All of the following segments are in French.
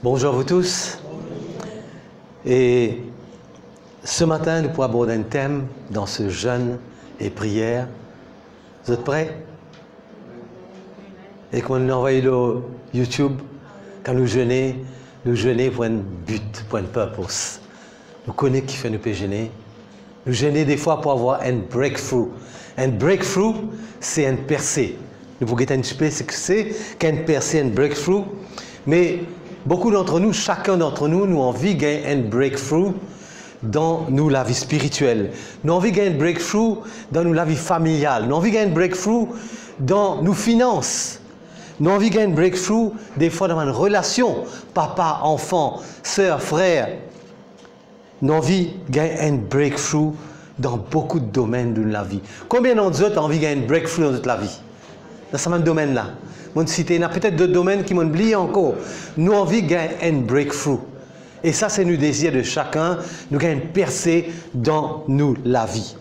Bonjour à vous tous. Et ce matin, nous pourrons aborder un thème dans ce jeûne et prière. Vous êtes prêts? Et quand nous envoyons le YouTube, quand nous jeûnons pour un but, pour un purpose. Nous connaissons qui fait nous jeûner. Nous jeûnons des fois pour avoir un breakthrough. Un breakthrough, c'est une percée. Nous pouvons anticiper ce que c'est qu'une percée, un breakthrough. Mais beaucoup d'entre nous, chacun d'entre nous, nous envie de gagner un breakthrough dans nous la vie spirituelle. Nous envie de gagner un breakthrough dans nous la vie familiale. Nous envie de gagner un breakthrough dans nos finances. Nous envie de gagner un breakthrough des fois dans une relation, papa, enfant, sœur, frère. Nous envie de gagner un breakthrough dans beaucoup de domaines de la vie. Combien d'entre vous ont envie de gagner un breakthrough dans toute la vie? Dans ce même domaine-là. Il y a peut-être d'autres domaines qui m'ont oublié encore. Nous avons envie de gagner un breakthrough. Et ça, c'est le désir de chacun. Nous gagnons une percée dans nous, la vie.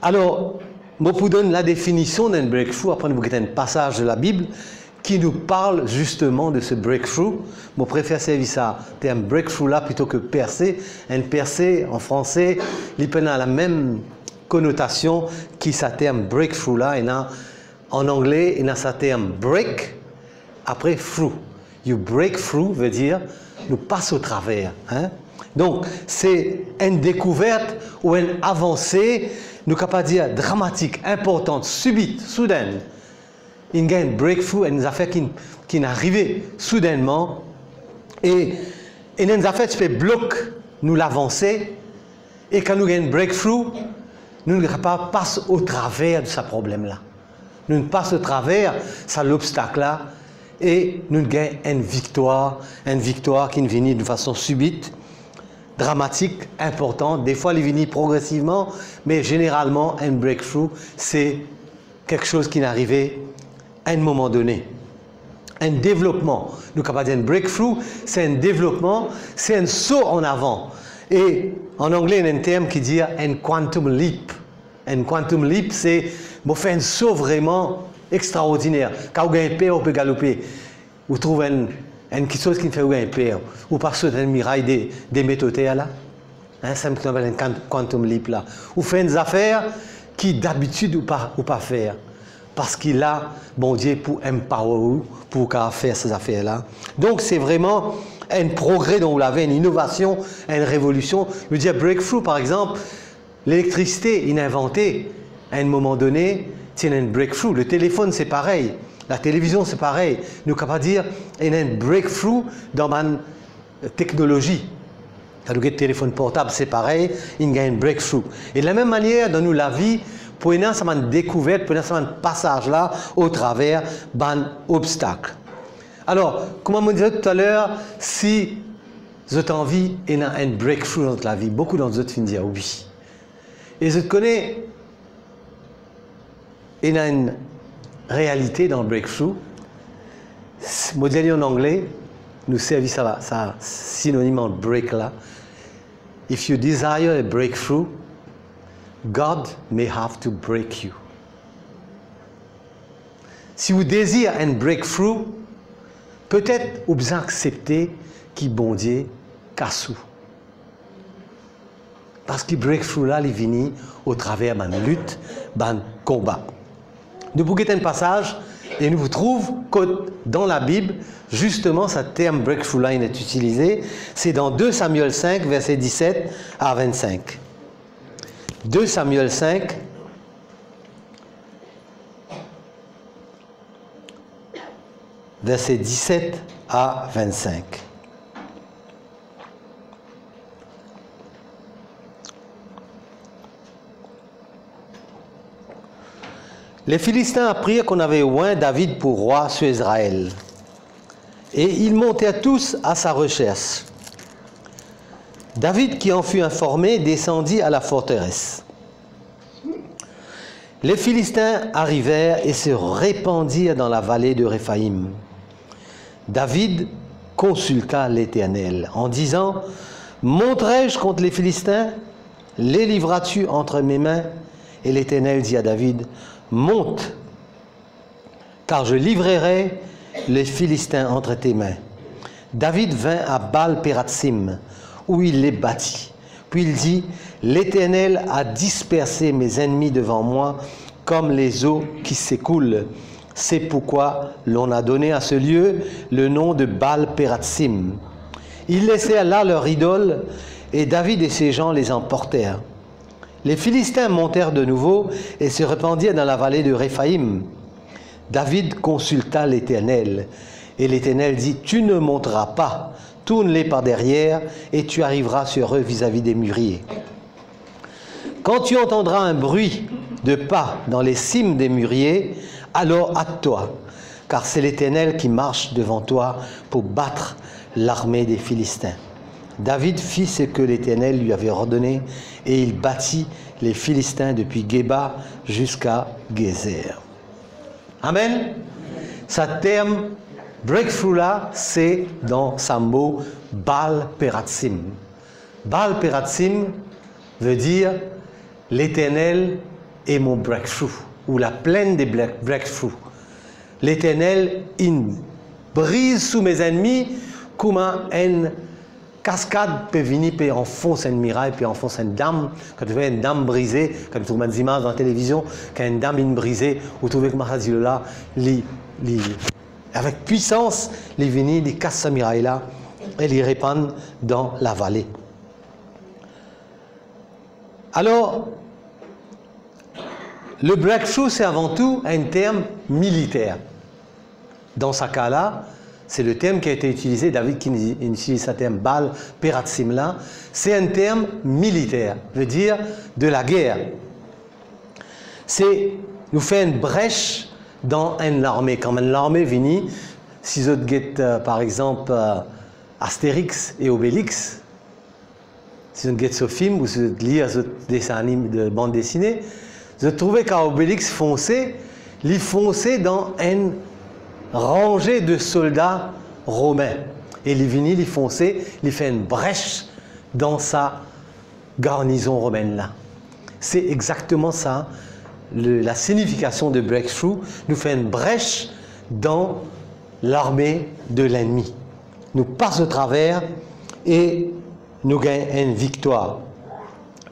Alors, je vous donne la définition d'un breakthrough. Après, nous avons un passage de la Bible qui nous parle justement de ce breakthrough. Je préfère servir ça, un breakthrough là plutôt que percée. Une percée, en français, il a la même connotation qui ce terme breakthrough là. En anglais, il y a ce terme break, après through. You break through veut dire nous passe au travers. Hein? Donc, c'est une découverte ou une avancée, nous ne pouvons pas dire dramatique, importante, subite, soudaine. Il y a un breakthrough, une affaire qui est arrivée soudainement. Et une affaire qui fait bloc nous l'avancée. Et quand nous avons un breakthrough, nous ne pouvons pas passer au travers de ce problème-là. Nous passons au travers de l'obstacle-là et nous gagnons une victoire qui vient de façon subite, dramatique, importante. Des fois, elle vient progressivement, mais généralement, un breakthrough, c'est quelque chose qui est arrivé à un moment donné. Un développement. Nous ne pouvons pas dire un breakthrough, c'est un développement, c'est un saut en avant. Et en anglais, il y a un terme qui dit un quantum leap. Un quantum leap, c'est faire un saut vraiment extraordinaire. Quand vous avez peur, vous pouvez galoper. Vous trouvez quelque chose qui fait vous avez peur. Vous passez dans le mirail des méthodes là. Hein, ça me appelle un quantum leap là. Vous faites des affaires qui d'habitude ou pas faire. Parce qu'il a, bon Dieu, pour empower vous, pour faire ces affaires là. Donc c'est vraiment un progrès dont vous l'avez, une innovation, une révolution. Je veux dire, breakthrough par exemple, l'électricité inventée. À un moment donné, c'est un breakthrough. Le téléphone, c'est pareil. La télévision, c'est pareil. Nous ne pouvons pas dire qu'il y a un breakthrough dans la technologie. Quand nous avons un téléphone portable, c'est pareil. Il y a un breakthrough. Et de la même manière, dans nous, la vie, pour une découverte, pour un passage-là, au travers d'un obstacle. Alors, comme on me disait tout à l'heure, si vous avez envie, il y a un breakthrough dans la vie. Beaucoup d'entre vous finissent dire oui. Et je connais. Il y a une réalité dans le breakthrough. Modèle en anglais, nous servons ça synonyme en break là. If you desire a breakthrough, God may have to break you. Si vous désirez un breakthrough, peut-être vous acceptez qu'il bon Dieu casse. Parce que le breakthrough là, il vient au travers d'une lutte, d'un combat. Nous pouvons un passage et nous trouvons que dans la Bible, justement, ce terme breakthrough line est utilisé. C'est dans 2 Samuel 5, versets 17 à 25. 2 Samuel 5, versets 17 à 25. Les Philistins apprirent qu'on avait oint David pour roi sur Israël. Et ils montèrent tous à sa recherche. David, qui en fut informé, descendit à la forteresse. Les Philistins arrivèrent et se répandirent dans la vallée de Réphaïm. David consulta l'Éternel en disant « Monterai-je contre les Philistins? Les livras-tu entre mes mains ?» Et l'Éternel dit à David « Monte, car je livrerai les Philistins entre tes mains. » David vint à Baal-Pératsim, où il les bâtit. Puis il dit, « L'Éternel a dispersé mes ennemis devant moi, comme les eaux qui s'écoulent. C'est pourquoi l'on a donné à ce lieu le nom de Baal-Pératsim. Ils laissèrent là leur idole, et David et ses gens les emportèrent. Les Philistins montèrent de nouveau et se répandirent dans la vallée de Réphaïm. David consulta l'Éternel, et l'Éternel dit, « Tu ne monteras pas, tourne-les par derrière, et tu arriveras sur eux vis-à-vis des mûriers. Quand tu entendras un bruit de pas dans les cimes des mûriers, alors hâte-toi, car c'est l'Éternel qui marche devant toi pour battre l'armée des Philistins. » David fit ce que l'Éternel lui avait ordonné, et il battit les Philistins depuis Géba jusqu'à Gézer. Amen. Ça terme, breakthrough là, c'est dans sa mot Baal-Pératsim. Baal-Pératsim veut dire l'Éternel est mon breakthrough, ou la plaine des breakthroughs. L'Éternel, il brise sous mes ennemis comme une cascade peut venir, peut enfoncer une muraille, peut enfoncer une dame. Quand tu vois une dame brisée, quand tu trouves des images dans la télévision, quand une dame est brisée, vous trouvez que Mahazil là, avec puissance, les venir, les casse sa muraille là, et les répandent dans la vallée. Alors, le breakthrough, c'est avant tout un terme militaire. Dans ce cas-là, c'est le terme qui a été utilisé, David qui utilise ce terme Baal-Pératsim là, c'est un terme militaire, veut dire de la guerre. C'est nous fait une brèche dans une armée. Quand une armée vient, si vous avez par exemple Astérix et Obélix, si vous avez ce film ou si vous lisez ce dessin animé de bande dessinée, vous trouvez qu'Obélix fonçait, il fonçait dans une rangée de soldats romains. Et il vient, il fonçait, il fait une brèche dans sa garnison romaine là. C'est exactement ça. La signification de breakthrough nous fait une brèche dans l'armée de l'ennemi. Nous passe au travers et nous gagnons une victoire.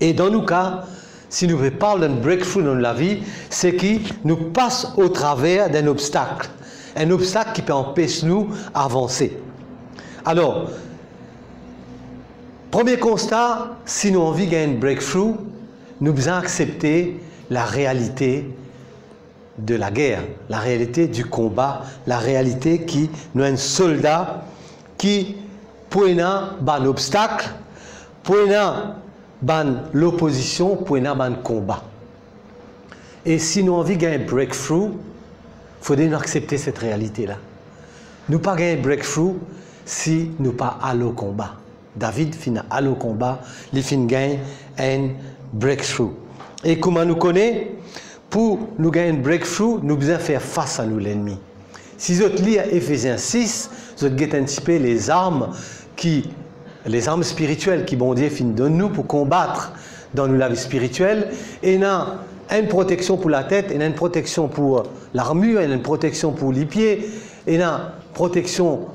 Et dans nos cas, si nous parlons d'un breakthrough dans la vie, c'est qui nous passe au travers d'un obstacle. Un obstacle qui peut empêcher nous d'avancer. Alors, premier constat, si nous avons envie de gagner un breakthrough, nous devons accepter la réalité de la guerre, la réalité du combat, la réalité qui nous a un soldat qui pour un obstacle, pour l'opposition, pour un combat. Et si nous avons envie de gagner un breakthrough, il faut nous accepter cette réalité-là. Nous ne pas gagner un breakthrough si nous pas allons au combat. David finit aller au combat, il finit gagner un breakthrough. Et comment nous connaît? Pour nous gagner un breakthrough, nous devons faire face à nous l'ennemi. Si vous lisez Éphésiens 6, vous avez un petit peu les armes spirituelles qui bon Dieu donne nous pour combattre dans la vie spirituelle. Et il y a une protection pour la tête, il y a une protection pour l'armure, il y a une protection pour les pieds, il y a une protection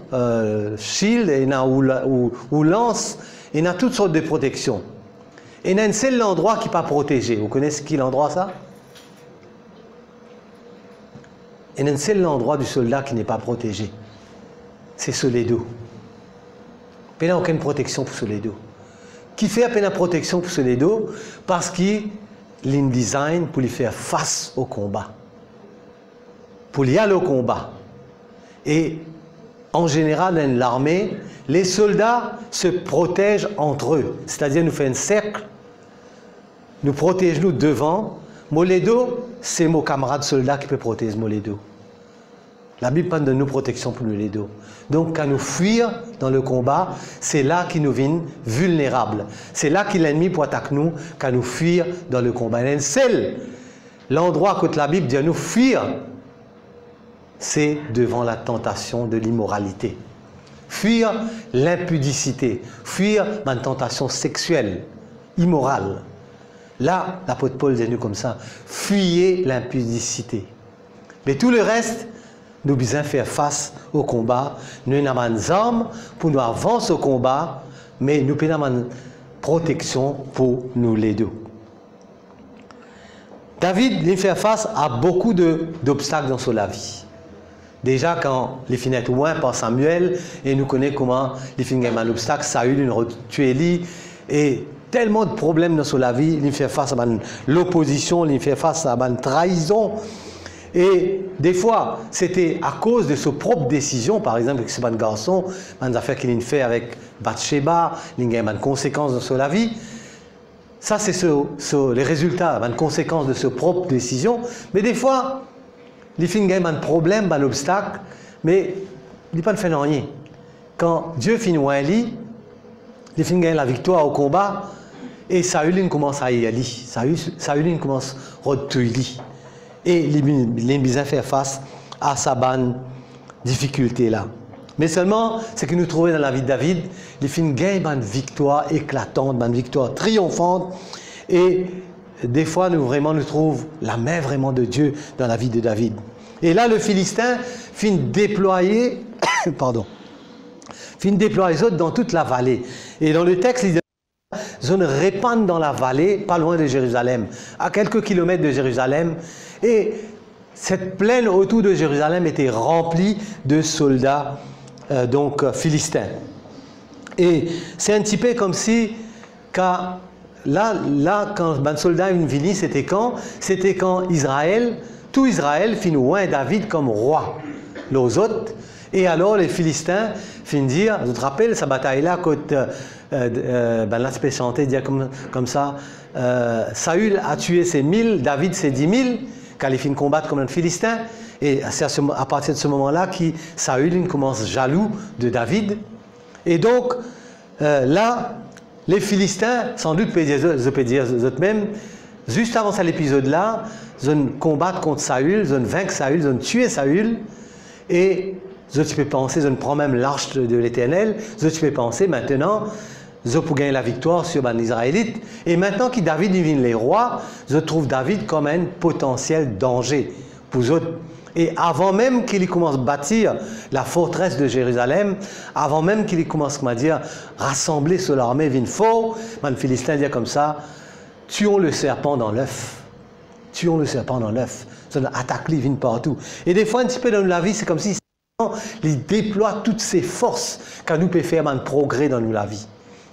shield, il y a ou lance, il y a toutes sortes de protections. Et il y a un seul endroit qui n'est pas protégé. Vous connaissez qui l'endroit ça? Il y a un seul endroit du soldat qui n'est pas protégé. C'est sur les dos. Il n'y a aucune protection pour sur les dos. Qui fait à peine la protection pour sur les dos? Parce qu'il y a un design pour lui faire face au combat. Pour y aller au combat. Et en général, dans l'armée, les soldats se protègent entre eux. C'est-à-dire, nous faisons un cercle, nous protégeons nous devant. Moledo, c'est mon camarade soldat qui peut protéger Moledo. La Bible parle de nous protection pour le dos. Donc, quand nous fuir dans le combat, c'est là qu'il nous vient vulnérables. C'est là qu'il l'ennemi peut attaquer nous quand nous fuir dans le combat. Et c'est l'endroit que la Bible dit à nous fuir, c'est devant la tentation de l'immoralité. Fuir l'impudicité, fuir ma tentation sexuelle, immorale. Là, l'apôtre Paul dit nous comme ça, fuyez l'impudicité. Mais tout le reste, nous besoin faire face au combat. Nous avons des armes pour nous avancer au combat, mais nous avons une protection pour nous les deux. David, il fait face à beaucoup d'obstacles dans sa vie. Déjà, quand il finit loin par Samuel, et nous connaissons comment il finit un obstacle, Saül, il a tué Élie, et tellement de problèmes dans sa vie, il fait face à l'opposition, il fait face à la trahison. Et des fois, c'était à cause de ses propres décisions, par exemple, avec ce garçon, des affaires qu'il a fait avec Bathsheba, il y a des conséquences dans sa vie. Ça, c'est les résultats, les conséquences de ses propres décisions. Mais des fois, il y a un problème, un obstacle, mais il n'a pas fait rien. Quand Dieu finit un lit, il finit la victoire au combat, et Saül commence à y aller. Saül commence à retuer. Et il a besoin de faire face à sa bonne difficulté là. Mais seulement, ce que nous trouvons dans la vie de David, il finit une victoire éclatante, une victoire triomphante. Et des fois, nous trouvons la main vraiment de Dieu dans la vie de David. Et là, le Philistin finit déployer, les autres dans toute la vallée. Et dans le texte, il dit, zone répandent dans la vallée, pas loin de Jérusalem, à quelques kilomètres de Jérusalem. Et cette plaine autour de Jérusalem était remplie de soldats philistins. Et c'est un petit peu comme si, quand un soldat une ville, c'était quand Israël, tout Israël finit loin David comme roi, les autres. Et alors les Philistins finissent dire, je te rappelle, cette bataille-là, quand l'aspect chanté dit comme ça, Saül a tué ses 1000, David ses 10 000, quand il finit combattre comme un Philistin. Et c'est à partir de ce moment-là que Saül commence jaloux de David. Et donc, là, les Philistins, sans doute, peuvent dire eux-mêmes, juste avant cet épisode-là, ils ont combattu contre Saül, ils ont vaincu Saül, ils ont tué Saül. Et tu peux penser, ils prennent même l'arche de l'Éternel. Tu peux penser, maintenant, ils ont gagné la victoire sur les Israélites. Et maintenant que David devient les rois, je trouve David comme un potentiel danger pour eux. Et avant même qu'il commence à bâtir la forteresse de Jérusalem, avant même qu'il commence à rassembler sur l'armée, vient fort, les Philistins disent comme ça, tuons le serpent dans l'œuf. Tuons le serpent dans l'œuf. Ça attaque, il vient partout. Et des fois, un petit peu dans la vie, c'est comme si il déploie toutes ses forces quand nous pouvons faire un progrès dans la vie.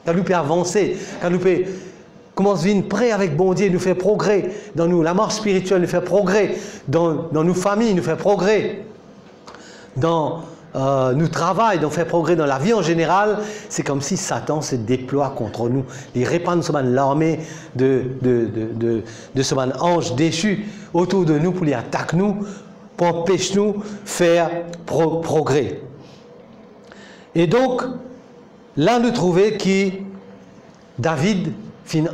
Quand nous pouvons avancer, quand nous pouvons commencer à venir près avec bon Dieu, nous faire progrès dans nous, la marche spirituelle, nous faire progrès dans nos familles, nous faire progrès dans nous travail, nous faire progrès dans la vie en général. C'est comme si Satan se déploie contre nous. Il répand l'armée de ce ange déchu autour de nous pour les attaquer nous, pour empêcher nous faire progrès. Et donc, là, nous trouvons que David finit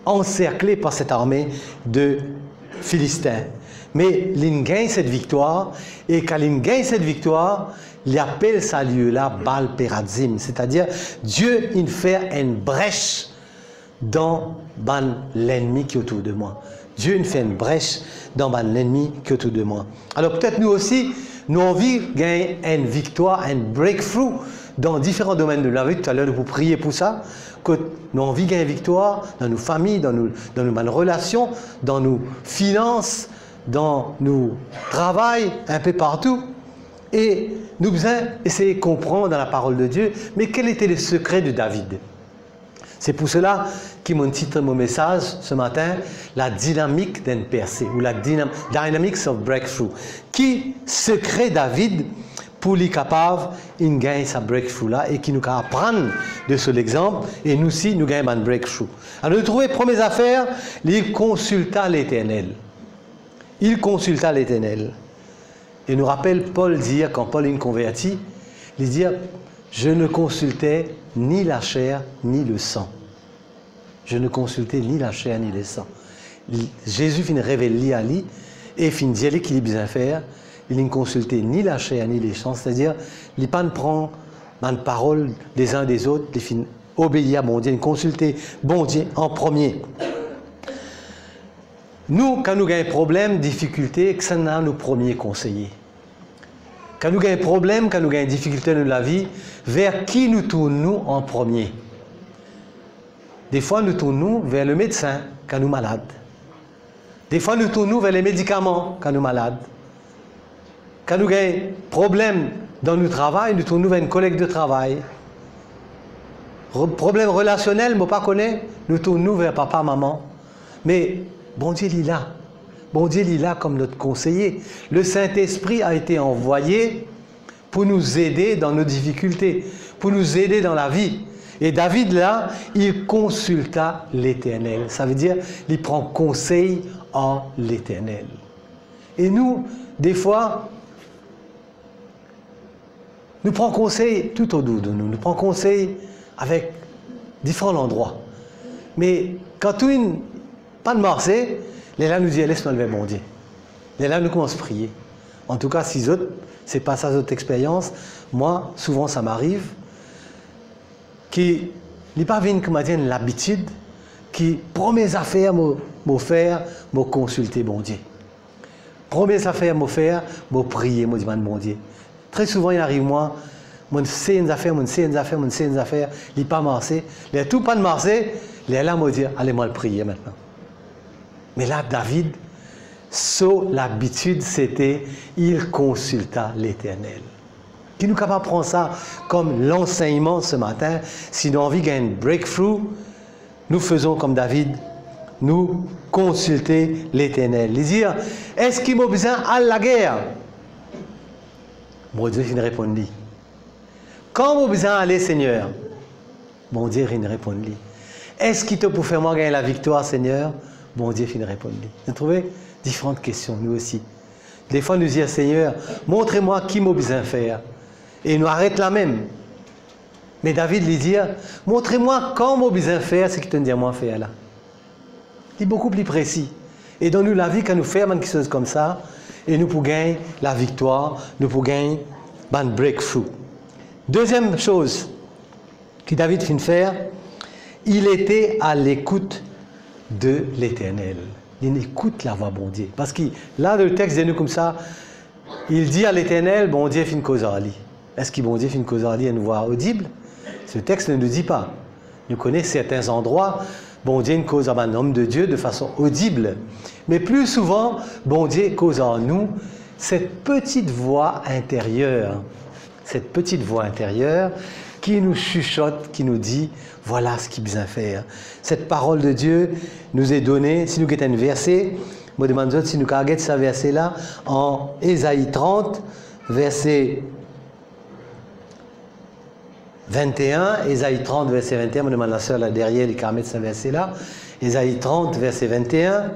encerclé par cette armée de Philistins. Mais il gagne cette victoire, et quand il gagne cette victoire, il appelle ce lieu-là Baal Perazim, c'est-à-dire Dieu il fait une brèche dans l'ennemi qui est autour de moi. Dieu il fait une brèche dans l'ennemi qui est autour de moi. Alors peut-être nous aussi, nous avons envie de gagner une victoire, un breakthrough dans différents domaines de la vie. Tout à l'heure, nous vous priez pour ça. Que nous avons envie de gagner une victoire dans nos familles, dans nos relations, dans nos finances, dans nos travail, un peu partout. Et nous devons essayer de comprendre dans la parole de Dieu, mais quel était le secret de David? C'est pour cela que mon titre, mon message ce matin, la dynamique d'une percée, ou la dynamics of breakthrough. Qui secret David pour lui capable de gagner sa breakthrough là et qui nous apprendre de ce exemple et nous aussi nous gagnons un breakthrough. Alors nous trouvons première affaire, il consulta l'Éternel. Il consulta l'Éternel. Et nous rappelle Paul dire, quand Paul est converti, il dit, je ne consultais ni la chair ni le sang. Je ne consultais ni la chair ni le sang. Jésus finit révéler à lui et finit dire qu'il a besoin de faire. Il ne consultait ni la chair ni les sang, c'est-à-dire, il ne prend pas de parole des uns des autres, il finit obéir à mon Dieu, il consultait bon Dieu en premier. Nous, quand nous avons un problème, difficulté, que ça n'a nos premiers conseillers. quand nous avons un problème, quand nous avons une difficulté dans la vie, vers qui nous tournons en premier? Des fois, nous tournons vers le médecin quand nous sommes malades. Des fois, nous tournons vers les médicaments quand nous sommes malades. Quand nous avons un problème dans notre travail, nous tournons vers une collègue de travail. Problème relationnel, je ne pas connais, nous tournons vers papa, maman. Mais bon Dieu, il est là. Bon Dieu, il est là comme notre conseiller. Le Saint-Esprit a été envoyé pour nous aider dans nos difficultés, pour nous aider dans la vie. Et David, là, il consulta l'Éternel. Ça veut dire, il prend conseil en l'Éternel. Et nous, des fois, nous prenons conseil tout autour de nous. Nous prenons conseil avec différents endroits. Mais quand tout une pas de marché, les là nous dit laisse-moi lever mon Dieu. Les là nous commence à prier. En tout cas, si autres, c'est pas ça votre expérience. Moi, souvent ça m'arrive qui n'est pas venu comme l'habitude qui premières affaires me faire me consulter mon Dieu. Premières affaires me faire me prier me demander mon Dieu. Très souvent il arrive moi mon sais une affaire, il pas marché, les tout pas de marché, les là me dire allez moi le prier maintenant. Mais là David l'habitude c'était il consulta l'Éternel. Qui nous capable de prendre ça comme l'enseignement ce matin, si nous avons envie de gagner un breakthrough, nous faisons comme David, nous consulter l'Éternel. Les dire, est-ce qu'il m'a besoin à la guerre? Mon Dieu, il répond lui. Quand m'a besoin aller, Seigneur? Mon Dieu, il répond lui. Est-ce qu'il te peut faire moi gagner la victoire, Seigneur? Mon Dieu, il répond lui. Vous trouvez différentes questions, nous aussi. Des fois, nous disons, Seigneur, montrez-moi qui m'a besoin de faire. Et nous arrête là même. Mais David lui dit, montrez-moi quand m'a besoin de faire ce qu'il te dit moi faire là. Il est beaucoup plus précis. Et dans nous la vie, quand nous faisons quelque chose comme ça, et nous pouvons gagner la victoire, nous pouvons gagner un breakthrough. Deuxième chose que David fit faire, il était à l'écoute de l'Éternel. Il écoute la voix bon Dieu. Parce que là, le texte dit nous comme ça, il dit à l'Éternel, bon Dieu fait une cause à lui. Est-ce que bon Dieu fait une cause à lui à une voix audible? Ce texte ne nous dit pas. Nous connaissons certains endroits, bon Dieu une cause à un homme de Dieu de façon audible. Mais plus souvent, bon Dieu cause en nous cette petite voix intérieure. Cette petite voix intérieure qui nous chuchote, qui nous dit, voilà ce qu'il besoin faire. Cette parole de Dieu nous est donnée, si nous avons un verset, je me demande si nous avons ce verset-là, en Ésaïe 30, verset 21, Ésaïe 30, verset 21, je me demande la sœur là derrière, qui a mettre ce verset-là, Ésaïe 30, verset 21.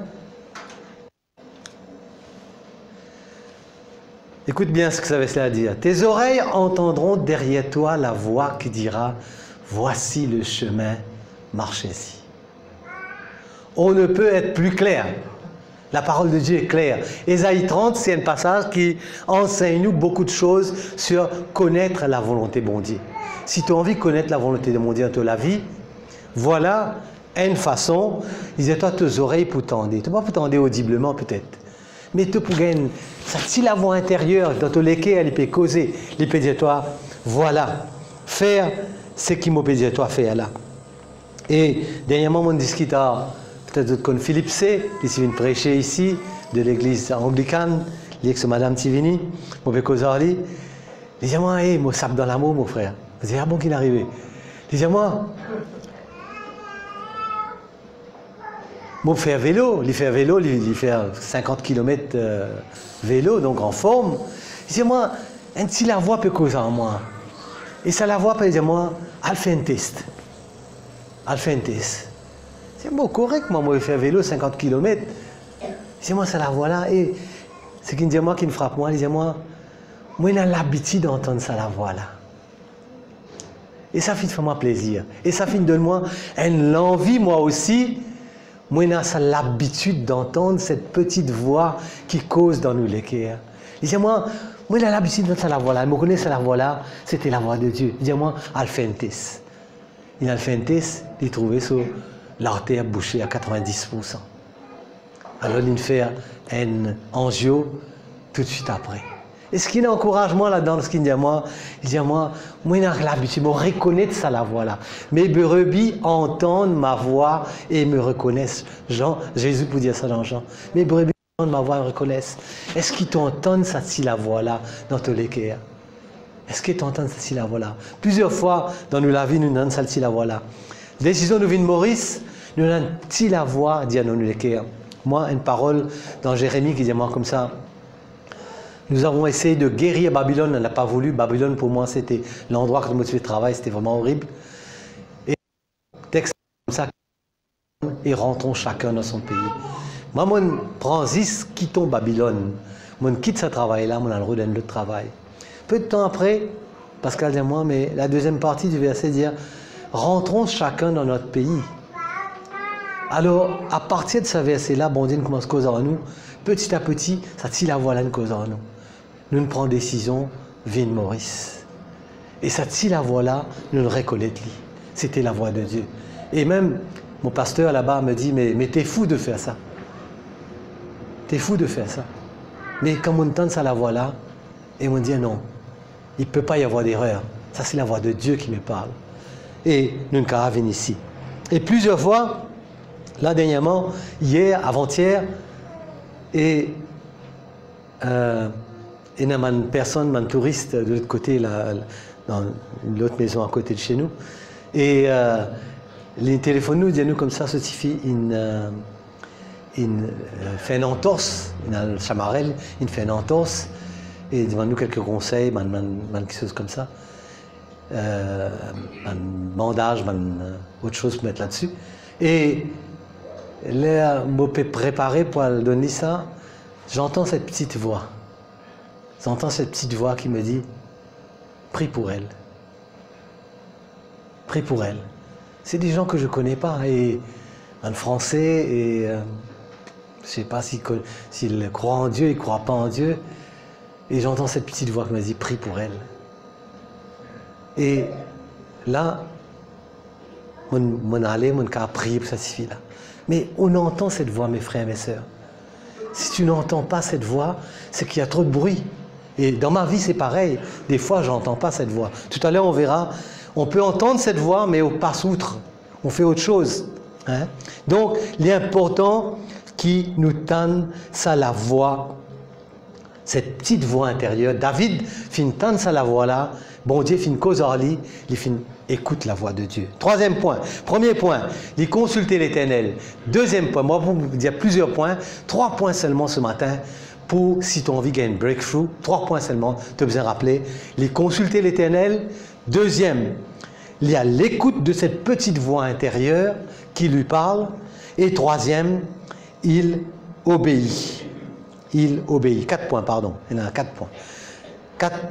Écoute bien ce que ça veut dire. Tes oreilles entendront derrière toi la voix qui dira, voici le chemin, marchez-y. On ne peut être plus clair. La parole de Dieu est claire. Ésaïe 30, c'est un passage qui enseigne nous beaucoup de choses sur connaître la volonté de mon Dieu. Si tu as envie de connaître la volonté de mon Dieu dans ta vie, voilà une façon. Il dit, toi, tes oreilles pour t'entendre. Tu ne peux pas pour t'entendre audiblement peut-être. Mais tu peux gagner, si la voix intérieure dans ton léqué, elle peut causer, il peut dire toi, voilà, faire ce qui m'a dit toi faire là. Et dernièrement, on discute peut-être comme Philippe C, qui vient prêcher ici, de l'église anglicane, l'ex Madame Tivini, on peut causer lui. Il dit moi, hey, moi, sape dans l'amour, mon frère. Je dis, ah bon qu'il est arrivé. Il dit moi, moi, faire vélo, il fait 50 km vélo, donc en forme. Il dit, moi, si la voix peut causer en moi, et ça la voix peut dire, moi, elle fait un test. Elle fait un test. C'est bon, correct, moi, faire vélo 50 km. Il dit, moi, ça la voix là, et ce qu'il dit, moi, qui me frappe, moi, il dit, moi, j'ai l'habitude d'entendre ça la voix là. Et ça fait moi plaisir. Et ça fait de moi l'envie, moi aussi. Moi, j'ai l'habitude d'entendre cette petite voix qui cause dans nous les cœurs. Il dit, moi, j'ai l'habitude d'entendre la voix là. Je me connais la voix là, c'était la voix de Dieu. Il dit, moi, elle fait un test. Il a fait un test, il trouvait sur l'artère bouchée à 90%. Alors, il fait un angio tout de suite après. Et ce qui est encouragement là-dedans, ce qu'il dit à moi, il dit à moi, moi j'ai l'habitude, je reconnais ça la voix là. Mes brebis entendent ma voix et me reconnaissent. Jean, Jésus pour dire ça dans Jean. Mes brebis entendent ma voix et me reconnaissent. Est-ce qu'ils t'entendent ça si la voix là dans ton l'équerre? Est-ce qu'ils t'entendent ça si la voix là? Plusieurs fois dans la vie, nous entendons ça si la voix là. Décision de Vin Maurice, nous entendons si la voix dit à nous l'équerre. Moi, une parole dans Jérémie qui dit à moi comme ça. Nous avons essayé de guérir Babylone, on n'a pas voulu. Babylone, pour moi, c'était l'endroit où je me travail, c'était vraiment horrible. Et texte comme ça, et rentrons chacun dans son pays. Moi, mon prends 10, quittons Babylone. Moi, quitte ce travail-là, moi, on a le droit d'un autre travail. Peu de temps après, Pascal dit à moi, mais la deuxième partie du verset dit, rentrons chacun dans notre pays. Alors, à partir de ce verset-là, bon Dieu commence à causer en nous. Petit à petit, ça tire la voix là, cause en nous. Nous prenons décision, Vin Maurice. Et ça tire la voix là, nous le reconnaissons. C'était la voix de Dieu. Et même, mon pasteur là-bas me dit, mais t'es fou de faire ça. T'es fou de faire ça. Mais quand on entend ça la voix là, et on dit non, il ne peut pas y avoir d'erreur. Ça, c'est la voix de Dieu qui me parle. Et nous nous venons ici. Et plusieurs fois, là dernièrement, hier, avant-hier, et il y a une personne, un touriste de l'autre côté, là, dans l'autre maison à côté de chez nous. Et les téléphones nous disent nous comme ça, ceci fait une fait une entorse, il a le chamarel, il fait une entorse, et il demande nous quelques conseils, quelque chose comme ça. Un bandage, autre chose pour mettre là-dessus. Et là, je peux préparer pour donner ça. J'entends cette petite voix. J'entends cette petite voix qui me dit « Prie pour elle. Prie pour elle. » C'est des gens que je ne connais pas. Et en français, et je ne sais pas s'ils croient en Dieu, ils ne croient pas en Dieu. Et j'entends cette petite voix qui me dit « Prie pour elle. » Et là, mon allé, mon cas prier pour cette fille-là. Mais on entend cette voix, mes frères et mes sœurs. Si tu n'entends pas cette voix, c'est qu'il y a trop de bruit. Et dans ma vie, c'est pareil. Des fois, je n'entends pas cette voix. Tout à l'heure, on verra, on peut entendre cette voix, mais on passe outre. On fait autre chose. Hein? Donc, il est important qu'il nous tende ça la voix, cette petite voix intérieure. David fin tendre ça la voix là. Bon Dieu fin cause en lui, il fin écoute la voix de Dieu. Troisième point. Premier point, il consulter l'Éternel. Deuxième point, moi pour vous dire plusieurs points, 3 points seulement ce matin pour si tu as envie de gagner un breakthrough. 3 points seulement, tu as besoin de rappeler. Il consulter l'Éternel. Deuxième, il y a l'écoute de cette petite voix intérieure qui lui parle. Et troisième, il obéit. Il obéit. 4 points, pardon. Il y en a 4 points.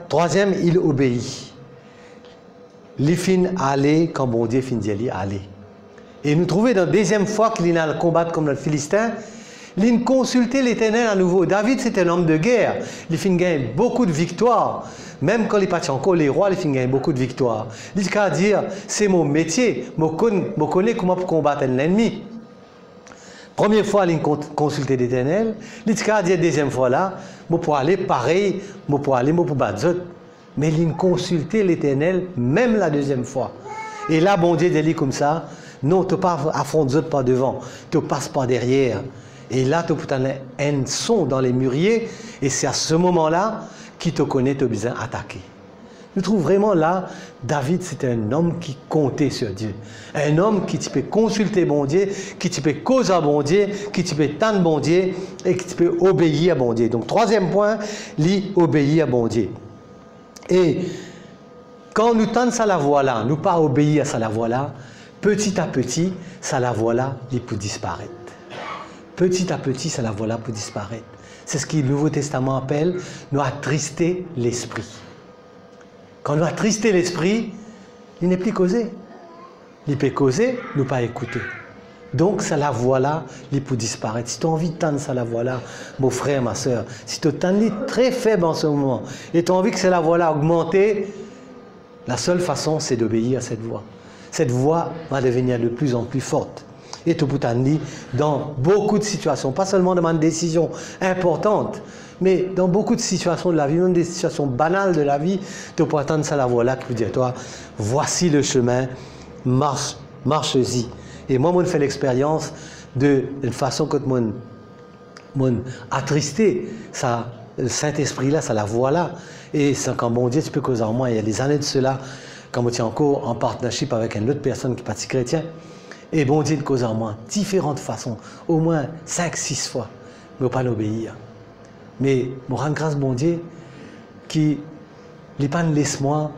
Troisième, il obéit. Il fin aller quand bon Dieu fin d'y aller. Et nous trouvons dans la deuxième fois qu'il a le combat comme le Philistin, il a consulté l'Éternel à nouveau. David, c'était un homme de guerre. Il fin gagné beaucoup de victoires. Même quand il pas encore les rois, il fin gagné beaucoup de victoires. Il a dire, c'est mon métier. Je connais comment combattre l'ennemi. Première fois, il a consulté l'Éternel. Il a dit, deuxième fois là, je peux aller pareil, je peux aller, je peux battre. Mais il a consulté l'Éternel même la deuxième fois. Et là, bon Dieu dit comme ça, non, tu ne affrontes pas par devant, tu ne passes pas derrière. Et là, tu as un son dans les mûriers, et c'est à ce moment-là qu'il te connaît, tu as besoin d'attaquer. Je trouve vraiment là, David, c'était un homme qui comptait sur Dieu. Un homme qui peut consulter bon Dieu, qui peut causer à bon Dieu, qui peut tendre bon Dieu et qui peut obéir à bon Dieu. Donc, troisième point, lui obéir à bon Dieu. Et quand nous tendons ça la voix là, nous pas obéir à ça la voix là, petit à petit, ça la voix là, il peut disparaître. Petit à petit, ça la voix là peut disparaître. C'est ce que le Nouveau Testament appelle nous attrister l'esprit. Quand nous attrister l'esprit, il n'est plus causé. Il peut causer, nous pas écouter. Donc, ça la voix là, il peut disparaître. Si tu as envie de tendre ça la voix là, mon frère, ma soeur, si tu es très faible en ce moment, et tu as envie que cette voix là augmente, la seule façon, c'est d'obéir à cette voix. Cette voix va devenir de plus en plus forte. Et tu peux t'en dire dans beaucoup de situations, pas seulement dans une décision importante, Mais dans beaucoup de situations de la vie, même des situations banales de la vie, tu peux attendre ça la voix là qui vous dit à toi, voici le chemin, marche-y. Et moi, je fais l'expérience d'une façon que mon attristé, ça, le Saint-Esprit là, ça la voix là. Et c'est quand bon Dieu, tu peux causer en moi, il y a des années de cela, quand je suis encore en partnership avec une autre personne qui n'est pas chrétien, et bon Dieu de cause en moi, différentes façons, au moins 5-6 fois, mais pas l'obéir. Mais je rends grâce bon Dieu qui les pas laisse moi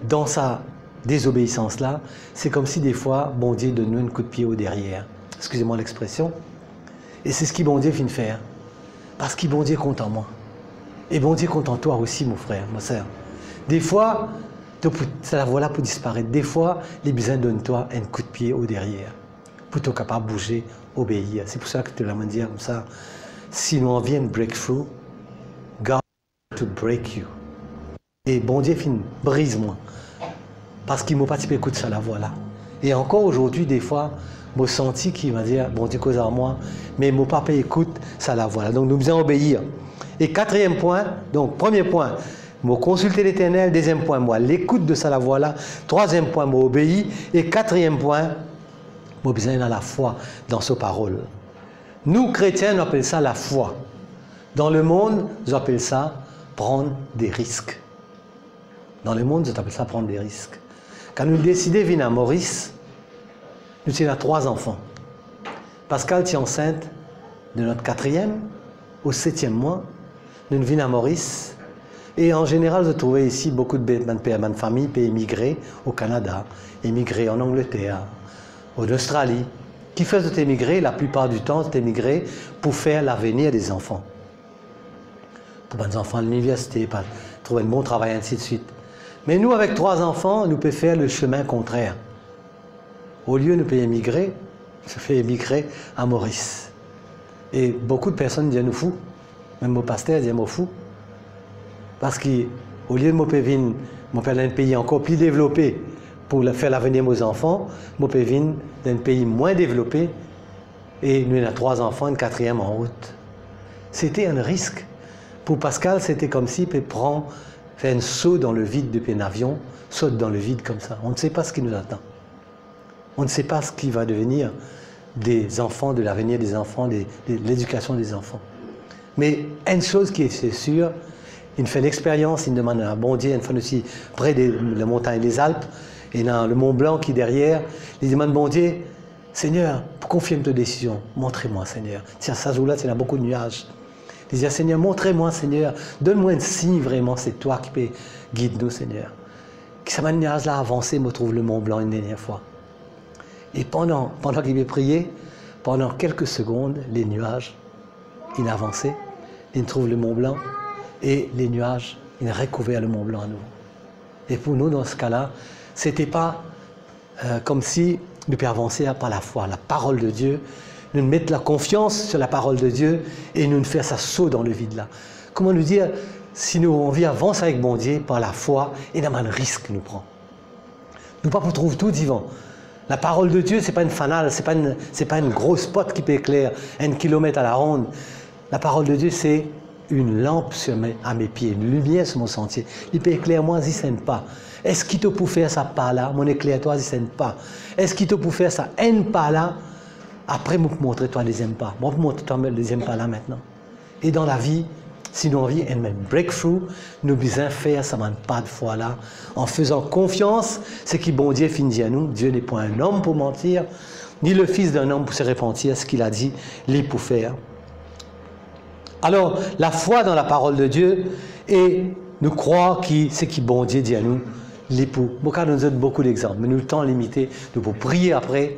dans sa désobéissance là, c'est comme si des fois bon Dieu donne nous un coup de pied au derrière. Excusez-moi l'expression. Et c'est ce qui bon Dieu vient de faire. Parce que bon Dieu compte en moi. Et bon Dieu compte en toi aussi, mon frère, ma soeur. Des fois, ça la voilà pour disparaître. Des fois, les besoins donnent toi un coup de pied au derrière. Plutôt capable de bouger, obéir. C'est pour ça que tu l'as dit comme ça. Si nous en vient un breakthrough, God to break you. Et bon Dieu fin brise-moi. Parce qu'il m'a pas typé écoute ça la voix là. Et encore aujourd'hui, des fois, je senti qu'il m'a dit bon Dieu cause en moi, mais mon papa écoute ça la voix là. Donc nous devons obéir. Et quatrième point, donc premier point, moi consulter l'Éternel. Deuxième point, moi l'écoute de ça la voix là. Troisième point, moi obéir. Et quatrième point, moi besoin dans la foi dans sa parole. Nous chrétiens, nous appelons ça la foi. Dans le monde, nous appelons ça prendre des risques. Dans le monde, nous appelons ça prendre des risques. Quand nous décidons de venir à Maurice, nous avons 3 enfants. Pascal est enceinte de notre 4e, au 7e mois. Nous venons à Maurice. Et en général, vous trouvez ici beaucoup de familles qui émigrées au Canada, émigrées en Angleterre, en Australie, qui font émigrer, la plupart du temps, émigrer pour faire l'avenir des enfants. Pour les enfants à l'université, pour trouver un bon travail, ainsi de suite. Mais nous, avec 3 enfants, nous pouvons faire le chemin contraire. Au lieu de nous émigrer, je fais émigrer à Maurice. Et beaucoup de personnes disent nous fous. Même mon pasteur dit nous fous. Parce qu'au lieu de mon venir dans un pays encore plus développé pour faire l'avenir de mes enfants, mon venir dans un pays moins développé et nous avons 3 enfants, une 4e en route. C'était un risque. Pour Pascal, c'était comme si il fait un saut dans le vide depuis un avion, saute dans le vide comme ça. On ne sait pas ce qui nous attend. On ne sait pas ce qui va devenir des enfants, de l'avenir des enfants, de l'éducation des enfants. Mais une chose qui est sûre, il fait l'expérience, il demande à bon Dieu, il fait aussi près des montagnes des Alpes, et dans le Mont Blanc qui est derrière, il demande bon Dieu, Seigneur, confirme ta décision, montrez-moi Seigneur. Tiens, ça joue là, il y a beaucoup de nuages. Il dit, Seigneur, montrez-moi Seigneur, donne-moi un signe vraiment, c'est toi qui peux guider nous Seigneur. Que ça m'a nuage là avancé, me trouve le Mont Blanc une dernière fois. Et pendant qu'il m'a prié, pendant quelques secondes, les nuages, ils avançaient, ils trouvent le Mont Blanc, et les nuages, ils recouvraient le Mont Blanc à nouveau. Et pour nous, dans ce cas-là, ce n'était pas comme si nous pouvions avancer par la foi, la parole de Dieu, nous mettre la confiance sur la parole de Dieu et nous faire ça saut dans le vide là. Comment nous dire, si nous on vit avancer avec bon Dieu par la foi, et dans un risque nous prend. Nous pas pour trouver tout vivant. La parole de Dieu, ce n'est pas une fanale, ce n'est pas une grosse pote qui peut éclairer 1 kilomètre à la ronde. La parole de Dieu, c'est une lampe à mes pieds, une lumière sur mon sentier. Il peut éclairer moi, si ce n'est pas. Est-ce qu'il te peut faire ça pas là, mon éclair toi, si ce n'est pas. Est-ce qu'il te peut faire ça un pas là, après, je vais te montrer toi le deuxième pas. Moi, je vais te montrer toi le deuxième pas là maintenant. Et dans la vie, si nous avons un breakthrough, nous devons faire ça pas de foi là, en faisant confiance, c'est qui bon Dieu finit à nous. Dieu n'est pas un homme pour mentir, ni le fils d'un homme pour se repentir, ce qu'il a dit, lui pour faire. Alors, la foi dans la parole de Dieu, et nous croire que c'est qui bon Dieu dit à nous, l'époux. Moi, nous donne beaucoup d'exemples, mais nous, le temps limité, nous pouvons prier après.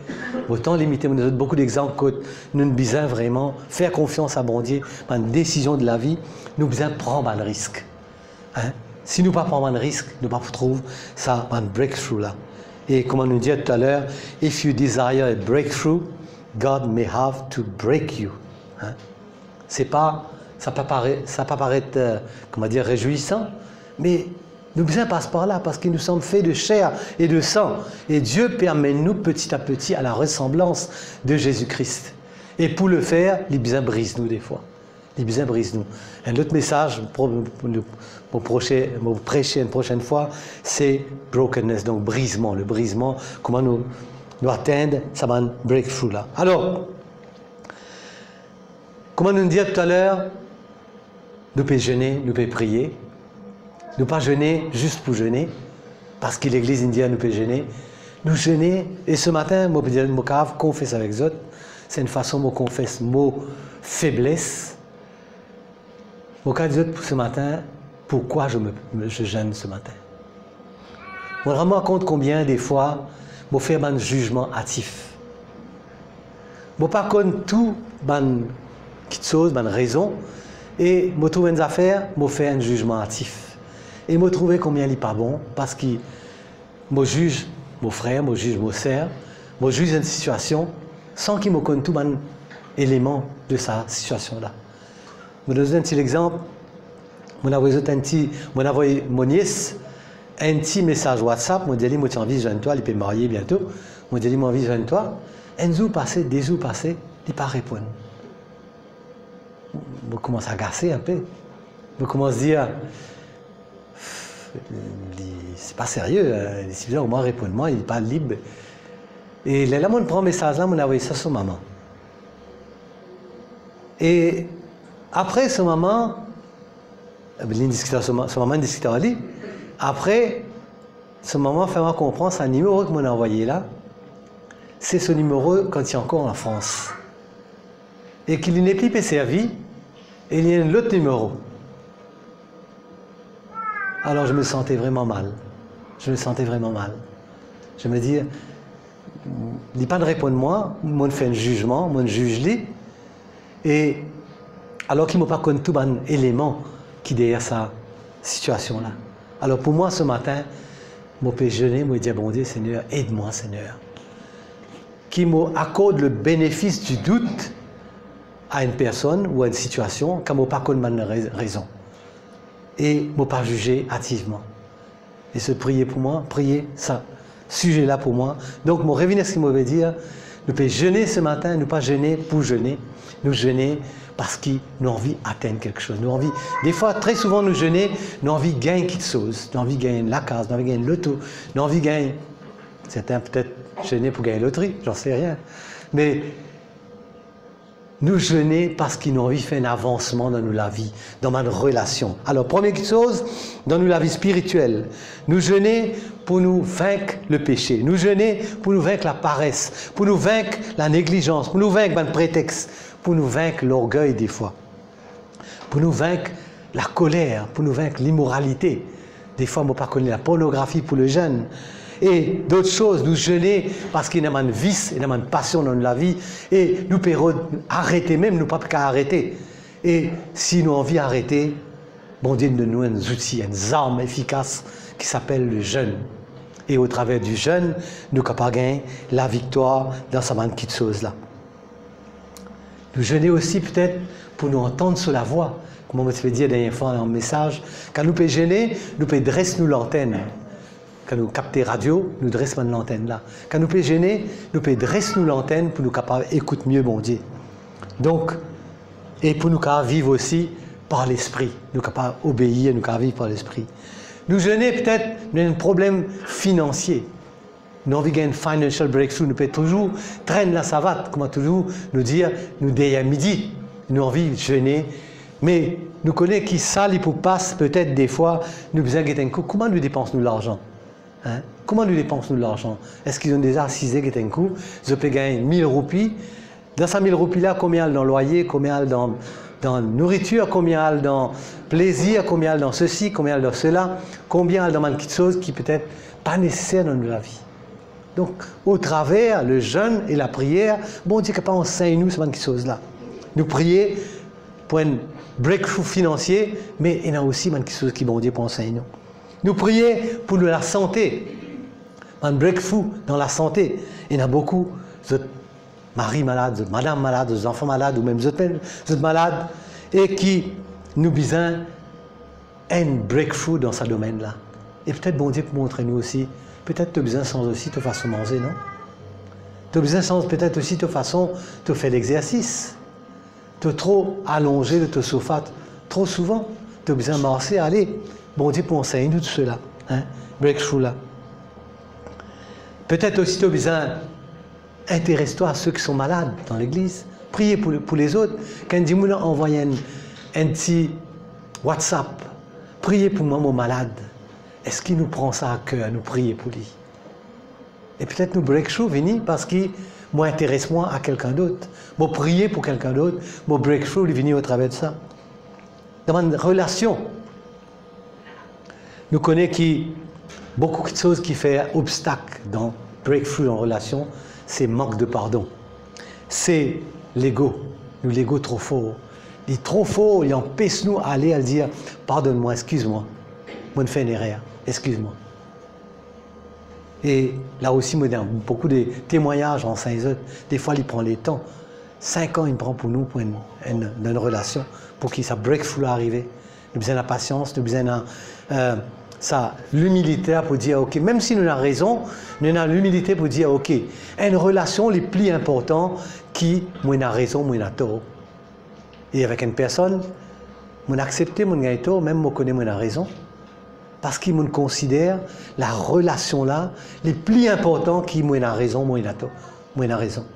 Le temps limité, nous donne beaucoup d'exemples que nous devons vraiment faire confiance à bon Dieu dans une décision de la vie. Nous devons prendre un risque. Hein? Si nous ne prenons pas un risque, nous ne pouvons pas trouver ça, un breakthrough là. Et comme on nous dit tout à l'heure, if you desire a breakthrough, God may have to break you. Hein? C'est pas, ça peut paraître, comment dire, réjouissant, mais nous besoin passe par là parce que nous sommes faits de chair et de sang. Et Dieu permet nous petit à petit à la ressemblance de Jésus-Christ. Et pour le faire, les besoins brisent nous des fois. Il besoin brise-nous. Un autre message pour prêcher une prochaine fois, c'est brokenness, donc brisement. Le brisement, comment nous atteindre ça va un breakthrough là. Alors, comment nous dire tout à l'heure, nous pouvons jeûner, nous pouvons prier. Nous pas jeûner juste pour jeûner, parce que l'église indienne nous peut jeûner. Nous jeûner, et ce matin, moi, je confesse avec vous autres, c'est une façon de confesser mot faiblesse. Je vais pour ce matin, pourquoi je jeûne ce matin. Je me rends compte combien, des fois, je fais un jugement hâtif. Je ne pas compte tout, quelque chose, une raison, et je trouve une affaire, je fais un jugement hâtif. Et je trouve combien il n'est pas bon, parce que je juge mon frère, je juge mon sœur, je juge une situation, sans qu'il me connaisse tout un élément de sa situation-là. Je vous donne un petit exemple. Je vais envoyer mon nièce un petit message WhatsApp. Je lui ai dit, j'ai envie de joindre toi, il peut me marier bientôt. Je lui ai dit, j'ai envie de joindre toi. Un jour passé, des jours passés, il ne pas répondre. Je commence à agacer un peu. Je commence à dire, c'est pas sérieux, il dit, au moins réponds-moi, il n'est pas libre. Et là, je prends un message là, je envoyé ça sur maman. Et après ce moment, ce moment discutait en ligne. Après, ce moment fait-moi comprendre, c'est un numéro que m'ont envoyé là. C'est ce numéro quand il est encore en France. Et qu'il n'est plus servi, et il y a un autre numéro. Alors je me sentais vraiment mal. Je me sentais vraiment mal. Je me dis, il n'y a pas de répondre moi, moi je fais un jugement, moi je juge lui. Et alors qu'il ne m'a pas connu tout un élément qui est derrière sa situation-là. Alors pour moi ce matin, je peux jeûner, je dis bon Dieu Seigneur, aide-moi Seigneur. Qui m'accorde le bénéfice du doute à une personne ou à une situation quand je n'ai pas connu ma raison. Et je ne pas juger hâtivement. Et se prier pour moi, prier ça, sujet-là pour moi. Donc, mon revenir, ce qu'il m'avait dit, nous pouvons jeûner ce matin, nous pas jeûner pour jeûner, nous jeûner parce que nous avons envie d'atteindre quelque chose. Nous envie, des fois, très souvent, nous jeûner, nous avons envie de gagner quelque chose, nous avons envie de gagner la case, nous avons envie de gagner l'auto, nous avons envie de gagner. Certains peut-être jeûner pour gagner la loterie, j'en sais rien. Mais nous jeûner parce qu'ils ont envie de faire un avancement dans la vie, dans ma relation. Alors, première chose, dans la vie spirituelle, nous jeûner pour nous vaincre le péché, nous jeûner pour nous vaincre la paresse, pour nous vaincre la négligence, pour nous vaincre un prétexte, pour nous vaincre l'orgueil des fois, pour nous vaincre la colère, pour nous vaincre l'immoralité. Des fois, on ne peut pas connaître la pornographie pour le jeune. Et d'autres choses, nous jeûner parce qu'il y a un vice, il y a une passion dans la vie, et nous pouvons arrêter, même nous ne pouvons pas arrêter. Et si nous avons envie d'arrêter, bon Dieu donne-nous un outil, une arme efficace qui s'appelle le jeûne. Et au travers du jeûne, nous sommes capables de gagner la victoire dans ce manque de choses-là. Nous jeûner aussi peut-être pour nous entendre sur la voix. Comme on me dit la dernière fois dans le message, quand nous pouvons jeûner, nous pouvons dresser nous l'antenne. Quand nous captons radio, nous dressons l'antenne là. Quand nous pouvons gêner, nous pouvons dresser l'antenne pour nous capables d'écouter mieux bon Dieu. Donc, et pour nous capables vivre aussi par l'esprit. Nous capables d'obéir, nous capables vivre par l'esprit. Nous gêner peut-être, nous avons un problème financier. Nous avons un financial breakthrough, nous pouvons toujours traîner la savate, comment toujours nous dire, nous dès à midi, nous avons envie de jeûner. Mais nous connaissons qui ça, il passe peut-être des fois, nous besoin de un coup, comment nous dépensons l'argent? Hein? Comment nous dépensons l'argent? Est-ce qu'ils ont déjà assisé qui est un coup? Je peux gagner 1000 roupies. Dans ces 1000 roupies-là, combien dans le loyer, combien dans nourriture, combien dans plaisir, combien dans ceci, combien dans cela, combien dans une petite chose qui peut-être pas nécessaire dans la vie. Donc, au travers le jeûne et la prière, bon Dieu, pas enseigne-nous ces petites choses-là. Nous prier pour un breakthrough financier, mais il y a aussi des choses qui bon Dieu pour enseigner nous. Nous prier pour la santé, un breakthrough dans la santé. Il y en a beaucoup, mari malade, madame malade, enfants malades, ou même d'autres malades, et qui nous besoin un breakthrough dans ce domaine-là. Et peut-être bon Dieu pour montrer nous aussi, peut-être tu as besoin sans aussi de façon de manger, non? Tu as besoin sans peut-être aussi de façon de faire l'exercice. tu es trop allongé de ton sofa trop souvent. Tu as besoin de marcher, allez, bon Dieu pour enseigner nous tout cela. Hein? Breakthrough là. Peut-être aussi tu as besoin, intéresse-toi à ceux qui sont malades dans l'église. Priez pour les autres. Quand dit moi envoie un petit WhatsApp, priez pour moi mon malade. Est-ce qu'il nous prend ça à cœur, nous prier pour lui? Et peut-être nous breakthrough venir parce qu'il m'intéresse moi à quelqu'un d'autre. Moi prier pour quelqu'un d'autre, mon breakthrough il venir au travers de ça. Dans une relation, nous connaissons beaucoup de choses qui font obstacle dans breakthrough en relation, c'est manque de pardon. C'est l'ego. Nous l'ego trop fort. Il est trop fort, il empêche nous d'aller à dire pardonne-moi, excuse-moi. Moi, je fais une erreur, excuse-moi. Et là aussi, moi, dans beaucoup de témoignages en Saint-Zot, des fois, il prend les temps. 5 ans, il prend pour nous, pour une relation, pour que ça breakthrough arrive. Nous avons besoin de la patience, nous avons besoin de l'humilité pour dire, ok, même si nous avons raison, nous avons l'humilité pour dire, ok, une relation les plus importante qui, moi, j'ai raison, moi, j'ai tort. Et avec une personne, moi, accepté, moi, j'ai tort, même moi, connais, moi, j'ai raison. Parce qu'il me considère la relation là, les plus importants qui, moi, j'ai raison, moi, j'ai tort. Moi, j'ai raison.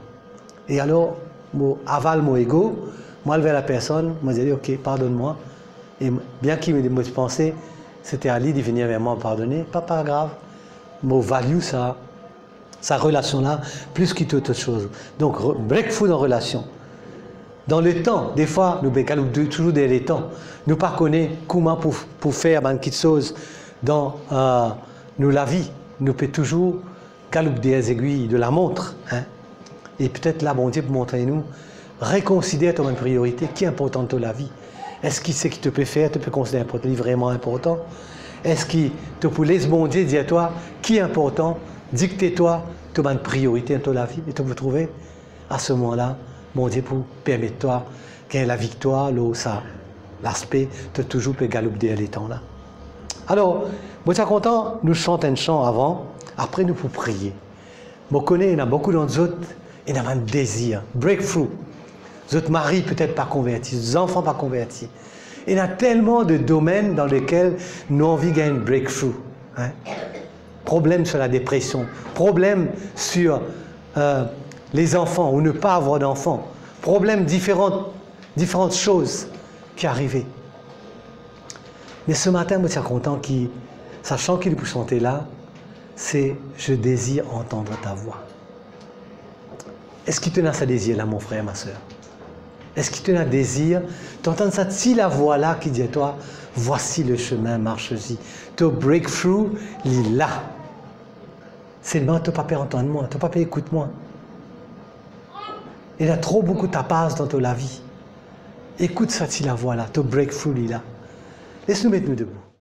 Et alors, moi, avale mon ego, moi, vers la personne, moi, j'ai dit, ok, pardonne-moi. Et bien qu'il me pensait, c'était à lui de venir vers moi me pardonner, pas grave. Moi, value ça, sa relation-là, plus que toute autre chose. Donc, breakthrough en relation. Dans le temps, des fois, nous toujours dans les temps, nous ne connaissons pas comment pour faire une petite chose dans nous, la vie. Nous pouvons toujours galoper des aiguilles de la montre. Hein? Et peut-être là, bon Dieu, pour montrer nous, réconsidère ton priorité, qui est important dans la vie. Est-ce qu'il sait que tu peux faire, tu peux considérer vraiment important? Est-ce qu'il te peut laisser bon Dieu dire à toi, qui est important? Dicte-toi, tu as une priorité dans la vie. Et tu peux trouver, à ce moment-là, bon Dieu, pour permettre toi, qu'il y ait la victoire, l'aspect, tu toujours peux galoper les temps là. Alors, moi, je suis content, nous chantons un chant avant, après nous pour prier. Moi, je connais, il y en a beaucoup d'entre autres, il y a un désir, breakthrough. Votre mari peut-être pas converti, vos enfants pas convertis. Il y a tellement de domaines dans lesquels nous avons envie de gagner un breakthrough. Hein? Problème sur la dépression, problème sur les enfants ou ne pas avoir d'enfants, problème différentes choses qui arrivent. Mais ce matin, moi, je suis content, sachant qu'il peut chanter là, c'est « Je désire entendre ta voix ». Est-ce qu'il te n'a ce désir là, mon frère, ma soeur? Est-ce qu'il te n'a désir d'entendre ça, si la voix là qui dit à toi, voici le chemin, marche-y. Ton breakthrough, il est là. C'est le moment, tu n'as pas entendre moi, tu n'as pas écoute moi. Il y a trop beaucoup de tapas dans ta vie. Écoute ça, si la voix là, ton breakthrough, il est là. Laisse-nous mettre nous debout.